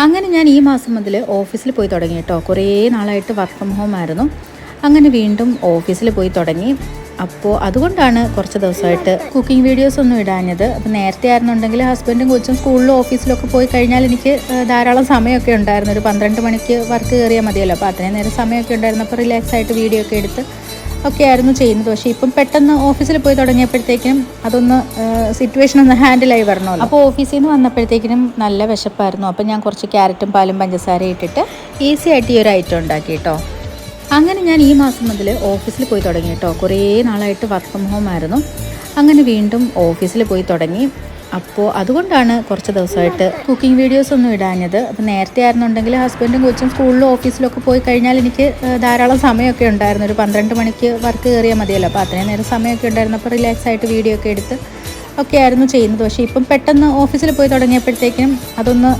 അങ്ങനെ ഞാൻ ഈ മാസം മുതൽ ഓഫീസിൽ പോയി തുടങ്ങി കേട്ടോ. കുറേ നാളായിട്ട് വർക്ക് ഫ്രം ഹോം ആയിരുന്നു. അങ്ങനെ വീണ്ടും ഓഫീസിൽ പോയി തുടങ്ങി. അപ്പോൾ അതുകൊണ്ടാണ് കുറച്ച് ദിവസമായിട്ട് കുക്കിംഗ് വീഡിയോസ് ഒന്നും ഇടാഞ്ഞത്. അപ്പോൾ നേരത്തെ ആയിരുന്നുണ്ടെങ്കിൽ ഹസ്ബൻഡും കൊച്ചും സ്കൂളിലും ഓഫീസിലൊക്കെ പോയി കഴിഞ്ഞാൽ എനിക്ക് ധാരാളം സമയമൊക്കെ ഉണ്ടായിരുന്നു. ഒരു 12 മണിക്ക് വർക്ക് കയറിയാൽ മതിയല്ലോ. അപ്പോൾ അത്രയും നേരം സമയമൊക്കെ ഉണ്ടായിരുന്നു. അപ്പോൾ റിലാക്സ് ആയിട്ട് വീഡിയോ ഒക്കെ എടുത്ത് ഒക്കെ ആയിരുന്നു ചെയ്യുന്നത്. പക്ഷേ ഇപ്പം പെട്ടെന്ന് ഓഫീസിൽ പോയി തുടങ്ങിയപ്പോഴത്തേക്കും അതൊന്ന് സിറ്റുവേഷൻ ഒന്ന് ഹാൻഡിലായി വരണമല്ലോ. അപ്പോൾ ഓഫീസിൽ നിന്ന് വന്നപ്പോഴത്തേക്കിനും നല്ല വിശപ്പായിരുന്നു. അപ്പോൾ ഞാൻ കുറച്ച് ക്യാരറ്റും പാലും പഞ്ചസാരയും ഇട്ടിട്ട് ഈസി ആയിട്ട് ഈ ഒരു ഐറ്റം ഉണ്ടാക്കി കേട്ടോ. അങ്ങനെ ഞാൻ ഈ മാസം മുതൽ ഓഫീസിൽ പോയി തുടങ്ങി കേട്ടോ. കുറേ നാളായിട്ട് വർക്ക് ഫ്രം ഹോം ആയിരുന്നു. അങ്ങനെ വീണ്ടും ഓഫീസിൽ പോയി തുടങ്ങി. അപ്പോൾ അതുകൊണ്ടാണ് കുറച്ച് ദിവസമായിട്ട് കുക്കിംഗ് വീഡിയോസ് ഒന്നും ഇടാഞ്ഞത്. അപ്പോൾ നേരത്തെ ആയിരുന്നുണ്ടെങ്കിൽ ഹസ്ബൻഡും കൊച്ചും സ്കൂളിലും ഓഫീസിലൊക്കെ പോയി കഴിഞ്ഞാൽ എനിക്ക് ധാരാളം സമയമൊക്കെ ഉണ്ടായിരുന്നു. ഒരു 12 മണിക്ക് വർക്ക് കയറിയാൽ മതിയല്ലോ. അപ്പോൾ അത്രയും നേരം സമയമൊക്കെ ഉണ്ടായിരുന്നു. അപ്പോൾ റിലാക്സ് ആയിട്ട് വീഡിയോ ഒക്കെ എടുത്ത് ഒക്കെ ആയിരുന്നു ചെയ്യുന്നത്. പക്ഷേ ഇപ്പം പെട്ടെന്ന് ഓഫീസിൽ പോയി തുടങ്ങിയപ്പോഴത്തേക്കും അതൊന്ന്